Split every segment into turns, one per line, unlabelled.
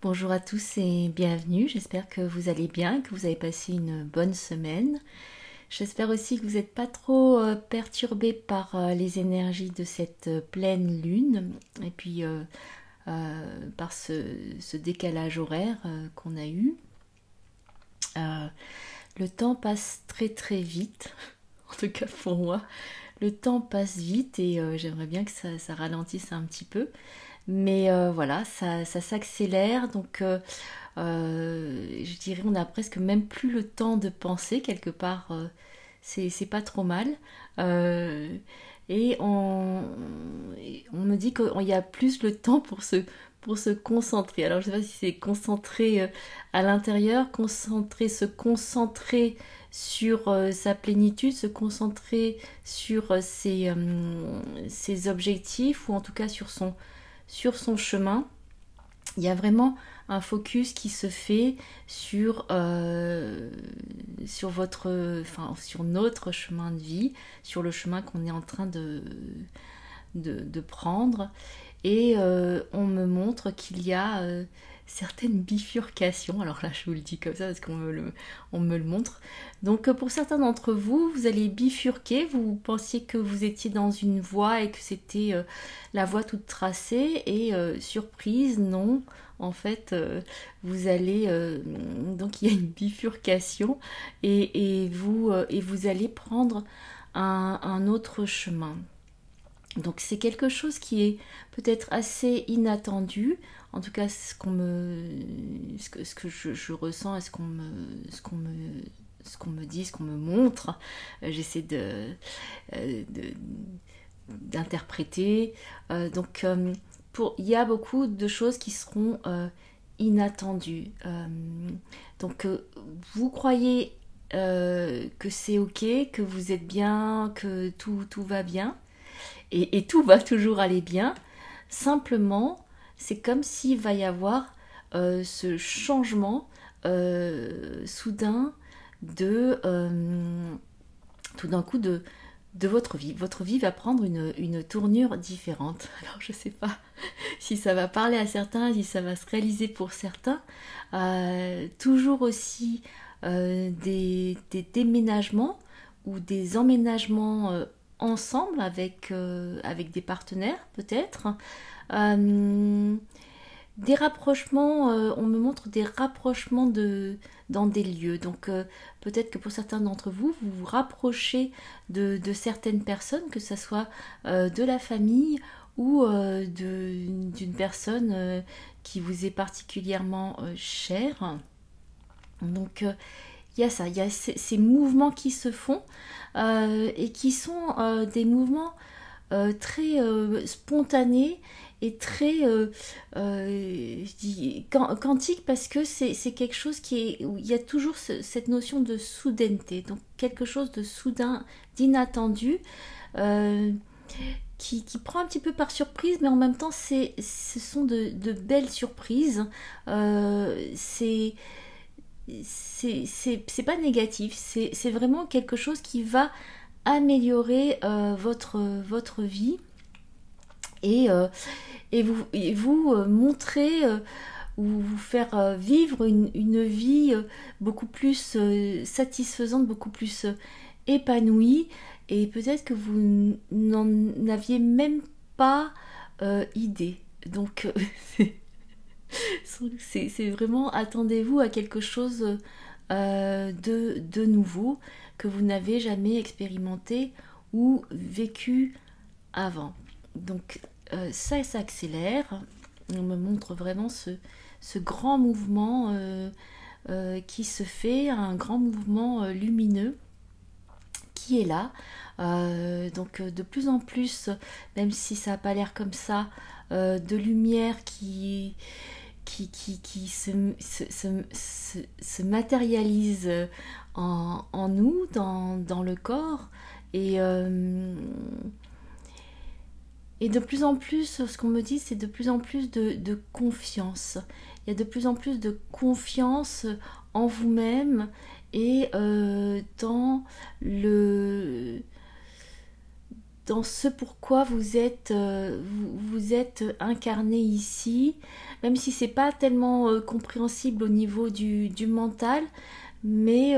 Bonjour à tous et bienvenue, j'espère que vous allez bien, que vous avez passé une bonne semaine. J'espère aussi que vous n'êtes pas trop perturbés par les énergies de cette pleine lune et puis par ce décalage horaire qu'on a eu. Le temps passe très très vite, en tout cas pour moi. Le temps passe vite et j'aimerais bien que ça ralentisse un petit peu. Mais voilà, ça s'accélère, donc je dirais on a presque même plus le temps de penser quelque part. C'est pas trop mal. Euh, et on me dit qu'il y a plus le temps pour se concentrer. Alors je sais pas si c'est concentrer à l'intérieur, se concentrer sur sa plénitude, se concentrer sur ses objectifs ou en tout cas sur son chemin. Il y a vraiment un focus qui se fait sur notre chemin de vie, sur le chemin qu'on est en train de prendre. Et on me montre qu'il y a certaines bifurcations. Alors là, je vous le dis comme ça parce on me le montre. Donc pour certains d'entre vous, vous allez bifurquer. Vous pensiez que vous étiez dans une voie et que c'était la voie toute tracée. Et surprise, non. En fait, vous allez... donc il y a une bifurcation et vous allez prendre un autre chemin. Donc c'est quelque chose qui est peut-être assez inattendu, en tout cas ce que je ressens et ce qu'on me dit, ce qu'on me montre, j'essaie d'interpréter. Il y a beaucoup de choses qui seront inattendues. Vous croyez que c'est ok, que vous êtes bien, que tout va bien. Et tout va toujours aller bien. Simplement, c'est comme s'il va y avoir ce changement soudain tout d'un coup de votre vie. Votre vie va prendre une tournure différente. Alors je ne sais pas si ça va parler à certains, si ça va se réaliser pour certains. Toujours aussi des déménagements ou des emménagements ensemble avec des partenaires peut-être. Euh, des rapprochements, on me montre des rapprochements dans des lieux. Donc peut-être que pour certains d'entre vous, vous vous rapprochez de certaines personnes, que ce soit de la famille ou d'une personne qui vous est particulièrement chère. Donc il y a ça, il y a ces mouvements qui se font et qui sont des mouvements très spontanés et très je dis quantiques parce que c'est quelque chose où il y a toujours cette notion de soudaineté, donc quelque chose de soudain, d'inattendu, euh, qui prend un petit peu par surprise, mais en même temps ce sont de belles surprises. C'est pas négatif, c'est vraiment quelque chose qui va améliorer votre vie et, vous montrer ou vous faire vivre une vie beaucoup plus satisfaisante, beaucoup plus épanouie et peut-être que vous n'en aviez même pas idée. Donc c'est vraiment, attendez-vous à quelque chose de nouveau que vous n'avez jamais expérimenté ou vécu avant. Donc ça s'accélère. On me montre vraiment ce grand mouvement qui se fait, un grand mouvement lumineux qui est là. Donc de plus en plus, même si ça n'a pas l'air comme ça, de lumière qui se matérialise en nous, dans le corps. Et de plus en plus, ce qu'on me dit, c'est de plus en plus de confiance. Il y a de plus en plus de confiance en vous-même et dans dans ce pourquoi vous êtes incarné ici, même si c'est pas tellement compréhensible au niveau du mental, mais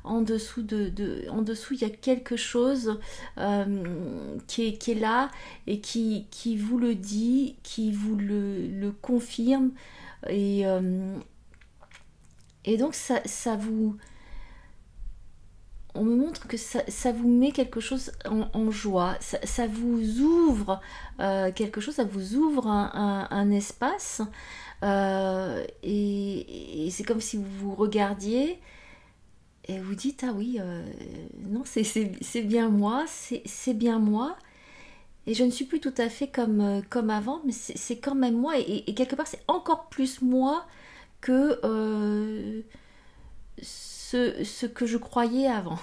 en dessous en dessous il y a quelque chose qui est là et qui vous le dit, qui vous le confirme, et, euh, et donc ça vous, on me montre que ça vous met quelque chose en joie, ça vous ouvre quelque chose, ça vous ouvre un espace, et c'est comme si vous vous regardiez et vous dites ah oui, non, c'est bien moi, c'est bien moi, et je ne suis plus tout à fait comme avant, mais c'est quand même moi, et quelque part c'est encore plus moi que ce que je croyais avant.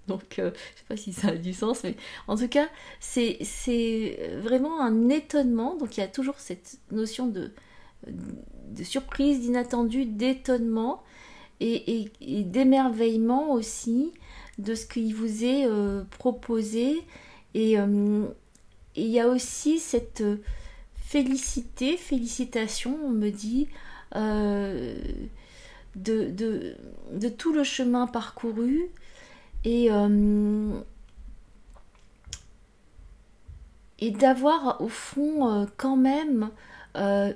Donc, je ne sais pas si ça a du sens, mais en tout cas, c'est vraiment un étonnement. Donc, il y a toujours cette notion de surprise, d'inattendu, d'étonnement et d'émerveillement aussi de ce qui vous est proposé. Et il y a aussi cette félicitation, on me dit, euh, de tout le chemin parcouru, et, et d'avoir au fond quand même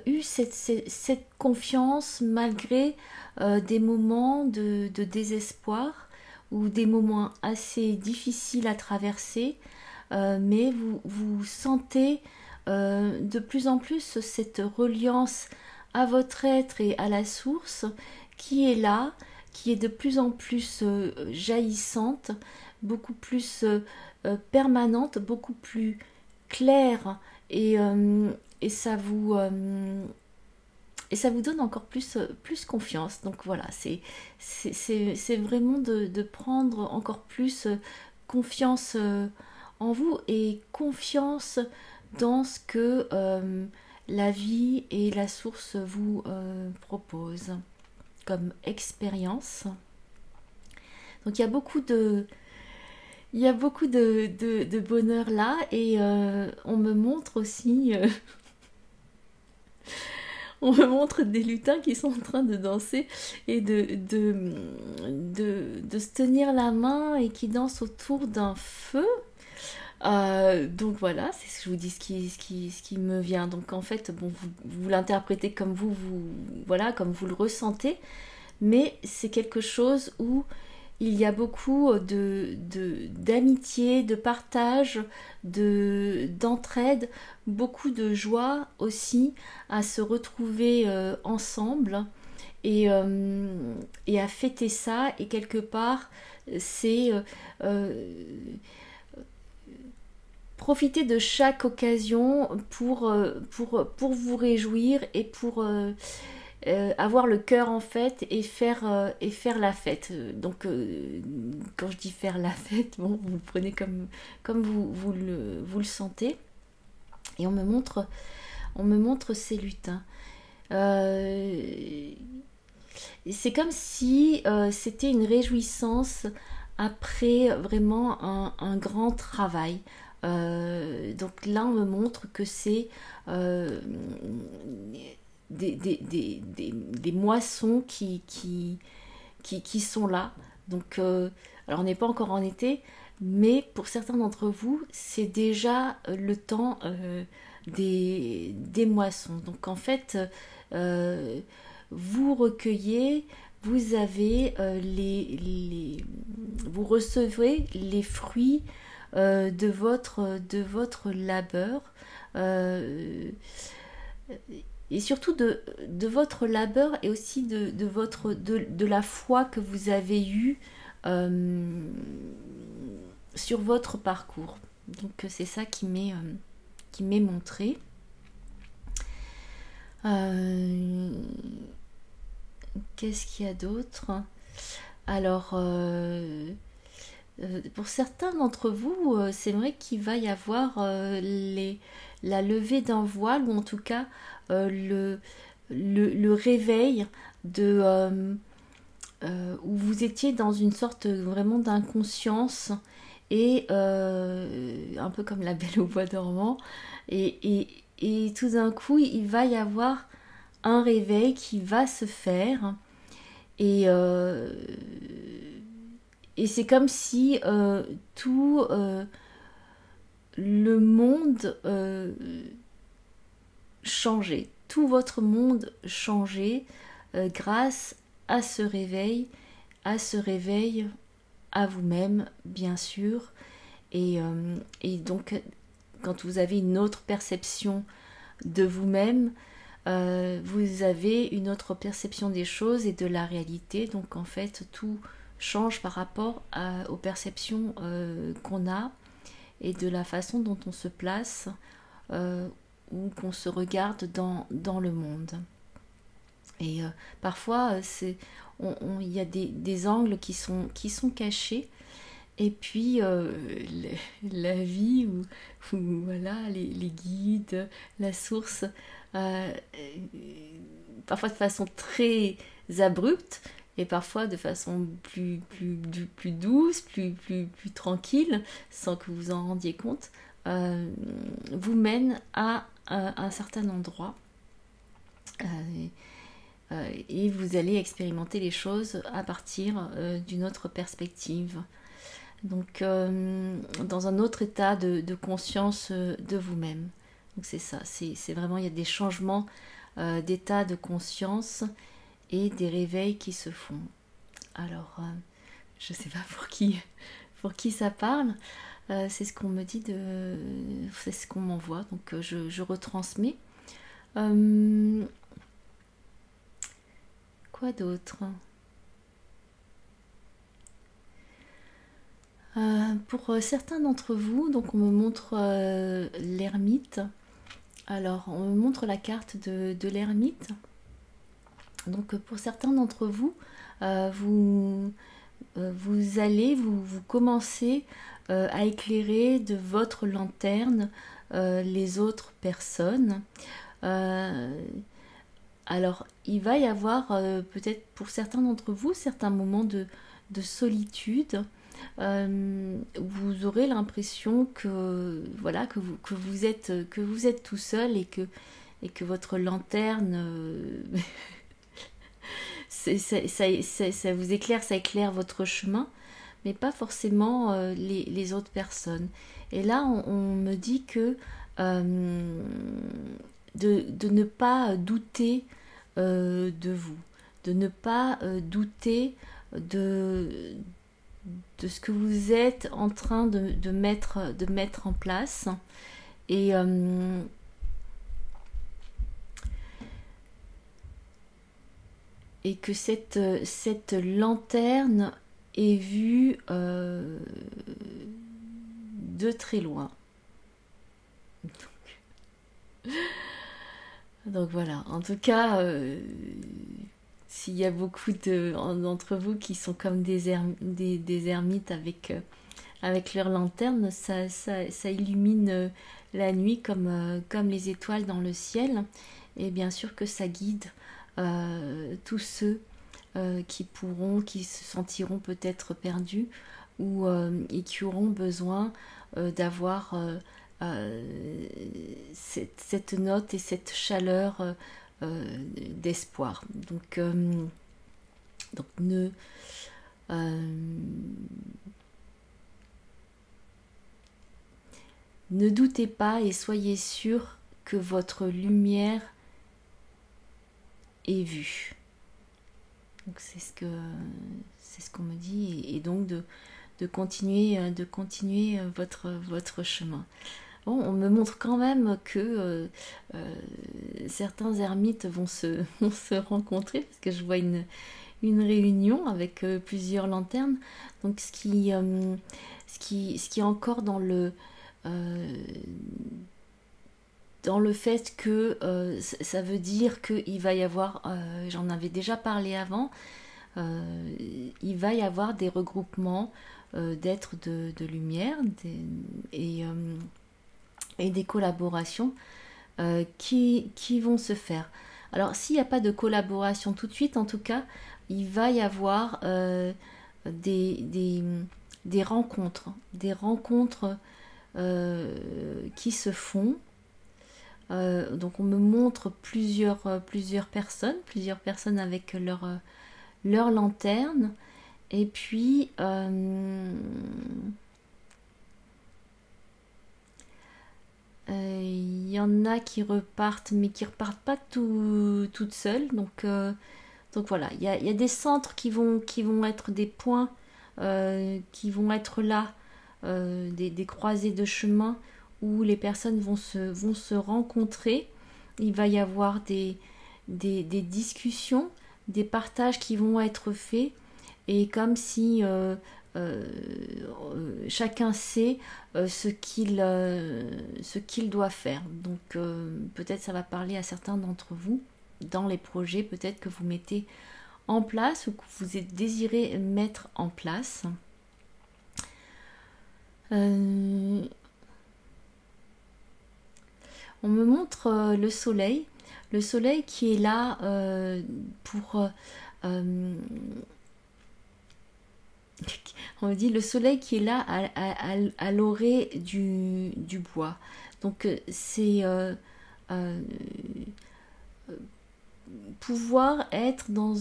eu cette confiance malgré des moments de désespoir ou des moments assez difficiles à traverser, mais vous sentez de plus en plus cette reliance à votre être et à la source qui est là, qui est de plus en plus jaillissante, beaucoup plus permanente, beaucoup plus claire, et ça vous donne encore plus confiance. Donc voilà, c'est vraiment de prendre encore plus confiance en vous, et confiance dans ce que la vie et la source vous proposent comme expérience. Donc il y a beaucoup de bonheur là, et on me montre aussi on me montre des lutins qui sont en train de danser et de se tenir la main et qui dansent autour d'un feu. Donc voilà, c'est ce que je vous dis, ce qui me vient. Donc en fait, bon, vous l'interprétez comme voilà, comme vous le ressentez, mais c'est quelque chose où il y a beaucoup d'amitié, de partage, d'entraide, beaucoup de joie aussi à se retrouver ensemble, et à fêter ça. Et quelque part, c'est profiter de chaque occasion pour vous réjouir et pour avoir le cœur en fête, et faire la fête. Donc quand je dis faire la fête, bon, vous le prenez comme vous le sentez. Et on me montre ces lutins. C'est comme si c'était une réjouissance après vraiment un grand travail. Donc là, on me montre que c'est des moissons qui sont là. Donc, alors on n'est pas encore en été, mais pour certains d'entre vous, c'est déjà le temps des moissons. Donc en fait, vous recueillez, vous avez vous recevez les fruits de votre labeur, et surtout de votre labeur, et aussi de la foi que vous avez eue sur votre parcours. Donc c'est ça qui m'est montré. Qu'est-ce qu'il y a d'autre? Alors pour certains d'entre vous, c'est vrai qu'il va y avoir la levée d'un voile, ou en tout cas le réveil où vous étiez dans une sorte vraiment d'inconscience, et un peu comme la Belle au bois dormant, et tout d'un coup il va y avoir un réveil qui va se faire, et, euh, et c'est comme si tout le monde changeait, tout votre monde changeait grâce à ce réveil, à ce réveil à vous-même, bien sûr. Et donc, quand vous avez une autre perception de vous-même, vous avez une autre perception des choses et de la réalité. Donc, en fait, tout change par rapport aux perceptions qu'on a et de la façon dont on se place ou qu'on se regarde dans le monde. Et parfois, il y a des angles qui sont cachés. Et puis, la vie, ou voilà, les guides, la source, euh, parfois de façon très abrupte, et parfois de façon plus douce, plus tranquille, sans que vous en rendiez compte, vous mène à un certain endroit. Et vous allez expérimenter les choses à partir d'une autre perspective. Donc, dans un autre état de conscience de vous-même. Donc, c'est ça, c'est vraiment, il y a des changements d'état de conscience et des réveils qui se font. Alors, je ne sais pas pour qui ça parle. C'est ce qu'on me dit, c'est ce qu'on m'envoie, donc je retransmets. Quoi d'autre? Pour certains d'entre vous, donc on me montre l'ermite. Alors, on me montre la carte de l'ermite. Donc, pour certains d'entre vous, vous commencez à éclairer de votre lanterne les autres personnes. Alors, il va y avoir peut-être pour certains d'entre vous certains moments de solitude. Vous aurez l'impression que voilà que vous êtes tout seul, et que votre lanterne ça vous éclaire, ça éclaire votre chemin, mais pas forcément les autres personnes. Et là, on me dit que de ne pas douter de vous, de ne pas douter de ce que vous êtes en train de mettre en place. Et que cette lanterne est vue de très loin. Donc voilà, en tout cas, s'il y a beaucoup d'entre vous qui sont comme des ermites avec leur lanterne, ça illumine la nuit comme les étoiles dans le ciel. Et bien sûr que ça guide tous ceux qui se sentiront peut-être perdus, et qui auront besoin d'avoir cette note et cette chaleur d'espoir. Donc ne doutez pas, et soyez sûr que votre lumière est vue. Donc c'est ce qu'on me dit, et donc de continuer votre chemin. Bon, on me montre quand même que certains ermites vont se rencontrer, parce que je vois une réunion avec plusieurs lanternes. Donc ce qui est encore dans le fait que ça veut dire qu'il va y avoir, j'en avais déjà parlé avant, il va y avoir des regroupements d'êtres de lumière, et des collaborations qui vont se faire. Alors, s'il n'y a pas de collaboration tout de suite, en tout cas, il va y avoir des des rencontres qui se font. Donc on me montre plusieurs personnes avec leur lanterne. Et puis il y en a qui repartent, mais qui repartent pas toutes seules. Donc voilà, il y a des centres qui vont être des points, qui vont être là, des croisées de chemin où les personnes vont se rencontrer. Il va y avoir des discussions, des partages qui vont être faits, et comme si chacun sait ce qu'il doit faire. Donc peut-être ça va parler à certains d'entre vous dans les projets peut-être que vous mettez en place ou que vous désirez mettre en place. On me montre le soleil qui est là pour... on me dit le soleil qui est là à l'orée du bois. Donc c'est pouvoir être dans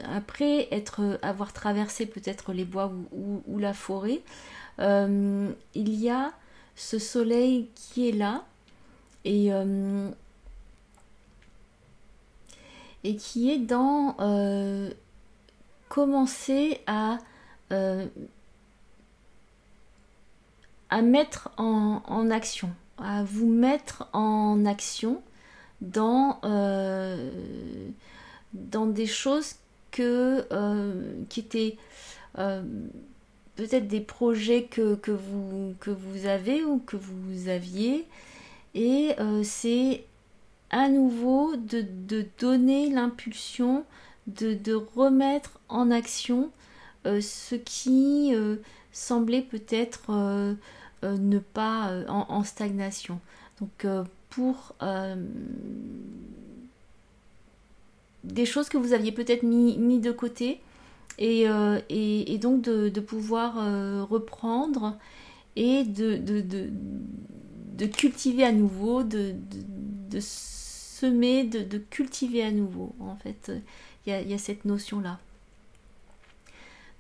après avoir traversé peut-être les bois ou la forêt, il y a ce soleil qui est là et qui est dans commencer à mettre en action, à vous mettre en action dans des choses qui étaient peut-être des projets que vous avez ou que vous aviez, et c'est à nouveau de donner l'impulsion de remettre en action ce qui semblait peut-être ne pas en stagnation. Donc pour des choses que vous aviez peut-être mis de côté, et donc de pouvoir reprendre et de cultiver à nouveau, de semer, de cultiver à nouveau. En fait, il y a cette notion-là.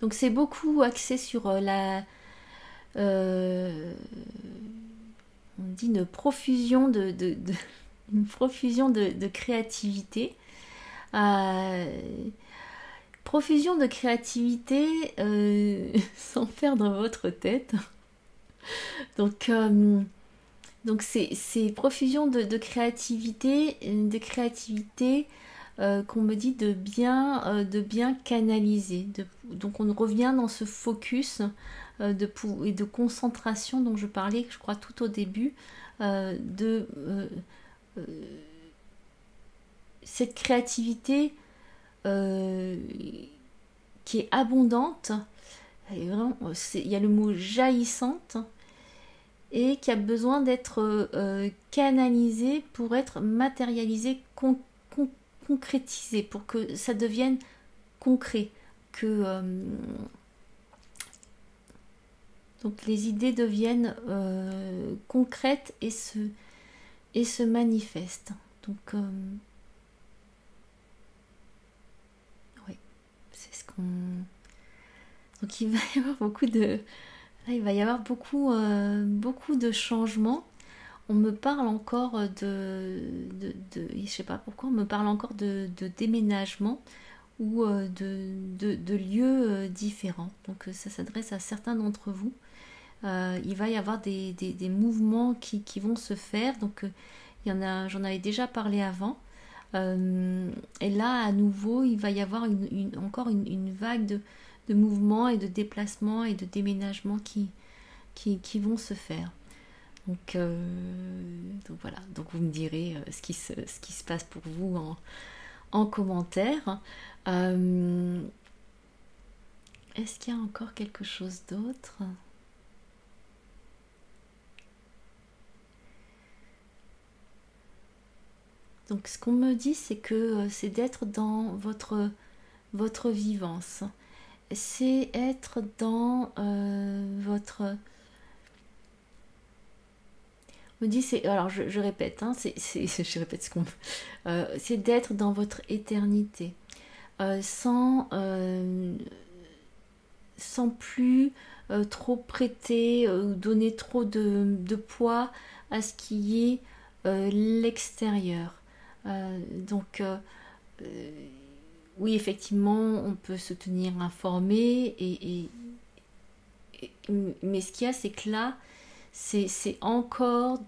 Donc c'est beaucoup axé sur on dit une profusion une profusion de créativité. Profusion de créativité sans perdre votre tête. Donc c'est profusion de créativité, qu'on me dit de bien canaliser. Donc on revient dans ce focus et de concentration dont je parlais, je crois, tout au début, cette créativité qui est abondante. Et vraiment, il y a le mot jaillissante, et qui a besoin d'être canalisée pour être matérialisée, concrétisée, pour que ça devienne concret, que donc les idées deviennent concrètes et se manifestent. Donc oui, c'est ce qu'on... Donc il va y avoir beaucoup de changements. On me parle encore je sais pas pourquoi, on me parle encore de déménagement ou de lieux différents. Donc ça s'adresse à certains d'entre vous. Il va y avoir des mouvements qui vont se faire. Donc j'en avais déjà parlé avant. Et là, à nouveau, il va y avoir encore une vague de mouvements et de déplacements et de déménagements qui vont se faire. Donc voilà, donc vous me direz ce qui se passe pour vous en commentaire. Est-ce qu'il y a encore quelque chose d'autre ? Donc ce qu'on me dit, c'est que c'est d'être dans votre vivance. c'est être dans votre... On me dit, alors je répète, hein, je répète ce qu'on c'est d'être dans votre éternité, sans plus trop prêter ou donner trop de poids à ce qui est l'extérieur. Donc, oui, effectivement, on peut se tenir informé, mais ce qu'il y a, c'est que là, c'est encore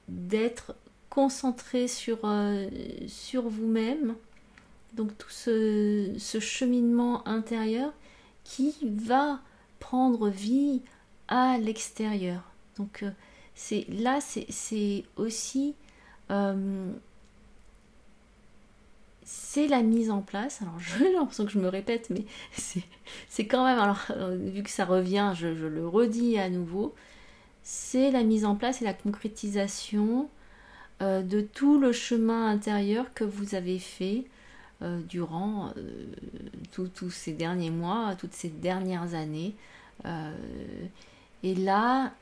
d'être concentré sur vous-même, donc tout ce cheminement intérieur qui va prendre vie à l'extérieur. Donc c'est aussi c'est la mise en place. Alors j'ai l'impression que je me répète, mais c'est quand même, alors vu que ça revient, je le redis à nouveau, c'est la mise en place et la concrétisation de tout le chemin intérieur que vous avez fait durant tous ces derniers mois, toutes ces dernières années. Et là,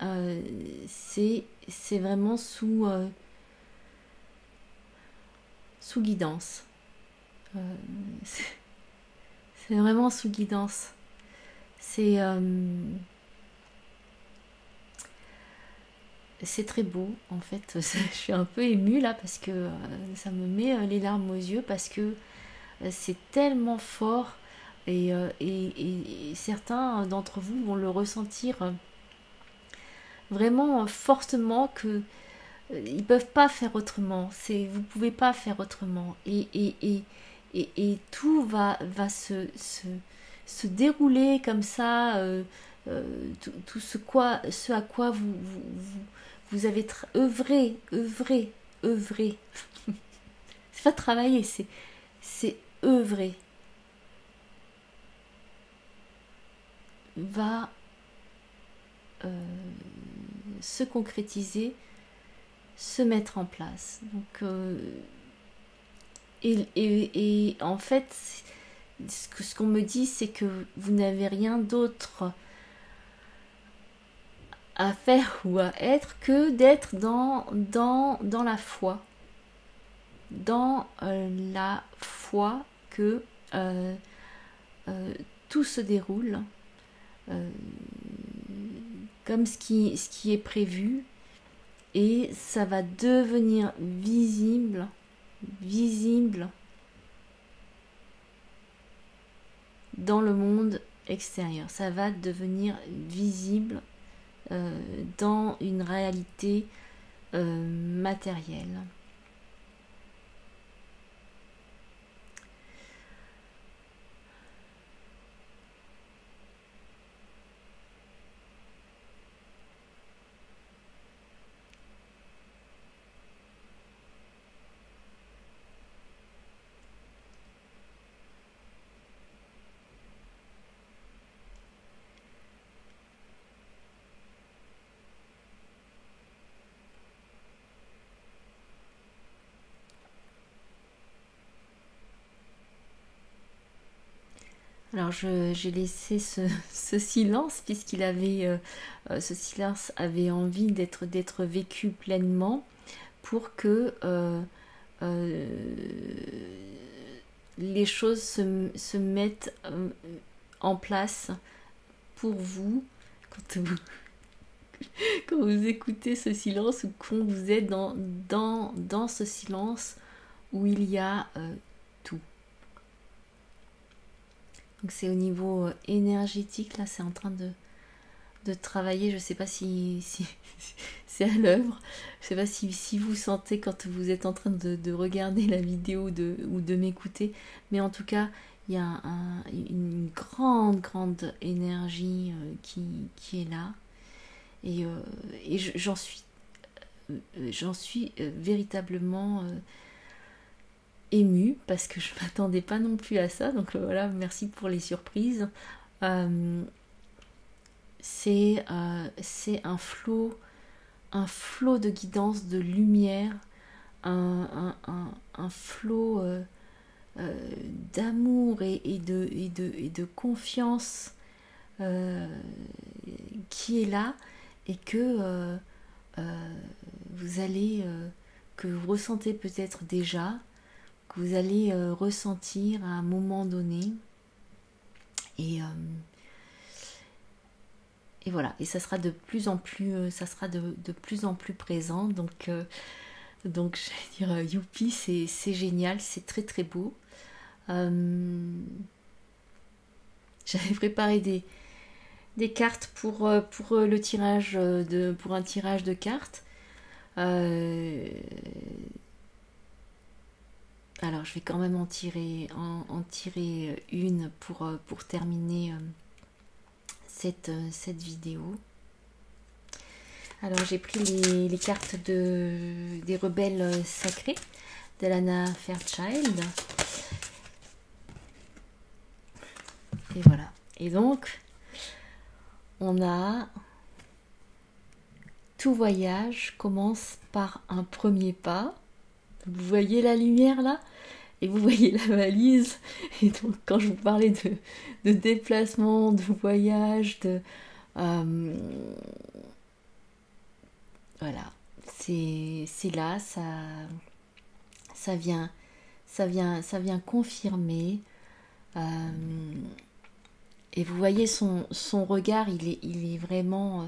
c'est vraiment sous guidance. C'est vraiment sous guidance. C'est très beau, en fait. Je suis un peu émue là parce que ça me met les larmes aux yeux, parce que c'est tellement fort, et certains d'entre vous vont le ressentir vraiment fortement, que ils peuvent pas faire autrement. Vous pouvez pas faire autrement, et tout va se dérouler comme ça. Tout ce à quoi vous avez œuvré. C'est pas travailler, c'est œuvrer. Va se concrétiser, se mettre en place. Donc, et en fait, ce qu'on me dit, c'est que vous n'avez rien d'autre à faire ou à être que d'être dans la foi. Dans la foi que tout se déroule comme ce qui est prévu, et ça va devenir visible dans le monde extérieur. Ça va devenir visible dans une réalité matérielle. Alors j'ai laissé ce silence, puisqu'il avait ce silence avait envie d'être vécu pleinement, pour que les choses se mettent en place pour vous quand vous écoutez ce silence, ou quand vous êtes dans ce silence où il y a tout. Donc c'est au niveau énergétique, là c'est en train de travailler. Je sais pas si c'est à l'œuvre, je sais pas si vous sentez quand vous êtes en train de regarder la vidéo ou de m'écouter, mais en tout cas il y a une grande énergie qui est là, et j'en suis véritablement émue, parce que je m'attendais pas non plus à ça. Donc voilà, merci pour les surprises. C'est un flot de guidance, de lumière, un flot d'amour et de confiance qui est là et que vous allez, que vous ressentez peut-être déjà, que vous allez ressentir à un moment donné. Et voilà, et ça sera de plus en plus, de plus en plus présent. Donc j'allais dire, youpi, c'est génial, c'est très très beau. J'avais préparé des cartes pour le tirage pour un tirage de cartes. Alors je vais quand même en tirer une pour terminer cette vidéo. Alors j'ai pris les cartes des rebelles sacrés d'Alanna Fairchild. Et voilà. Et donc, on a tout voyage commence par un premier pas. Vous voyez la lumière là? Et vous voyez la valise. Et donc, quand je vous parlais de déplacement, de voyage, voilà. C'est là, ça vient confirmer. Et vous voyez son regard, il est vraiment...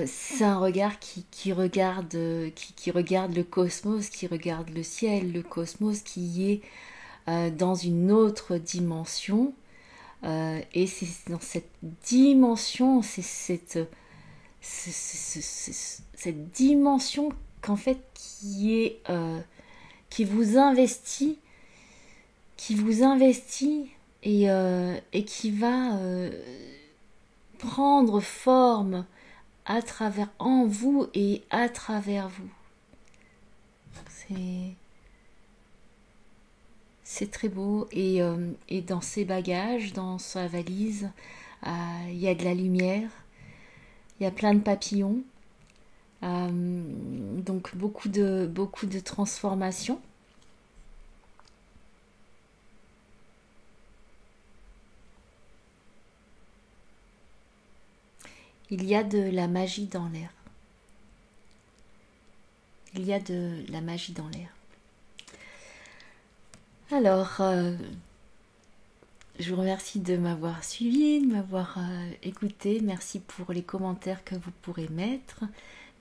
c'est un regard qui regarde le cosmos, qui regarde le ciel, le cosmos qui est dans une autre dimension. Et c'est dans cette dimension, c'est cette dimension qu'en fait qui vous investit et qui va prendre forme en vous et à travers vous. C'est très beau. Et dans ses bagages, dans sa valise, il y a de la lumière, il y a plein de papillons, donc beaucoup de transformations. Il y a de la magie dans l'air. Il y a de la magie dans l'air. Alors, je vous remercie de m'avoir suivi, de m'avoir écouté. Merci pour les commentaires que vous pourrez mettre.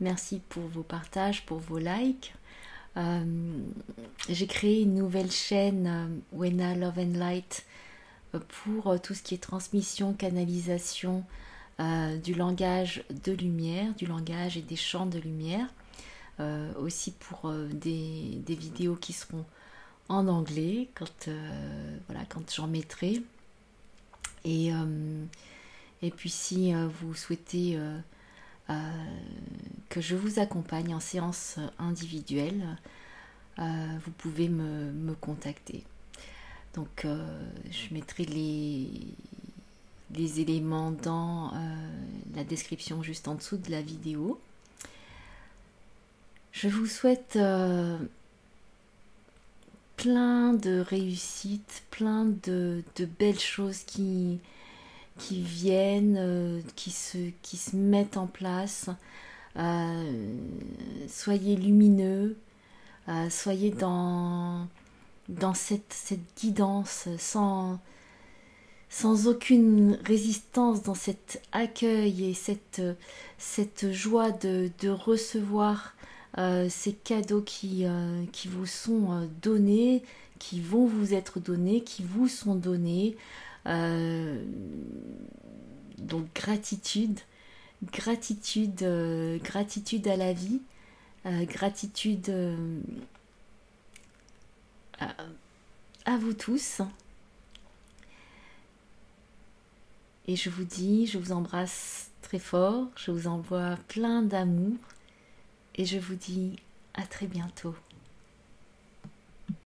Merci pour vos partages, pour vos likes. J'ai créé une nouvelle chaîne, Wena Love and Light, pour tout ce qui est transmission, canalisation, du langage de lumière, du langage et des chants de lumière, aussi pour des vidéos qui seront en anglais quand j'en mettrai. Et puis si vous souhaitez que je vous accompagne en séance individuelle, vous pouvez me contacter. Donc je mettrai les éléments dans la description juste en dessous de la vidéo. Je vous souhaite plein de réussites, plein de belles choses qui viennent, qui se mettent en place. Soyez lumineux, soyez dans cette guidance, sans aucune résistance, dans cet accueil et cette joie de recevoir ces cadeaux qui vous sont donnés, qui vont vous être donnés, qui vous sont donnés. Donc gratitude à la vie, gratitude à vous tous. Et je vous embrasse très fort, je vous envoie plein d'amour et je vous dis à très bientôt.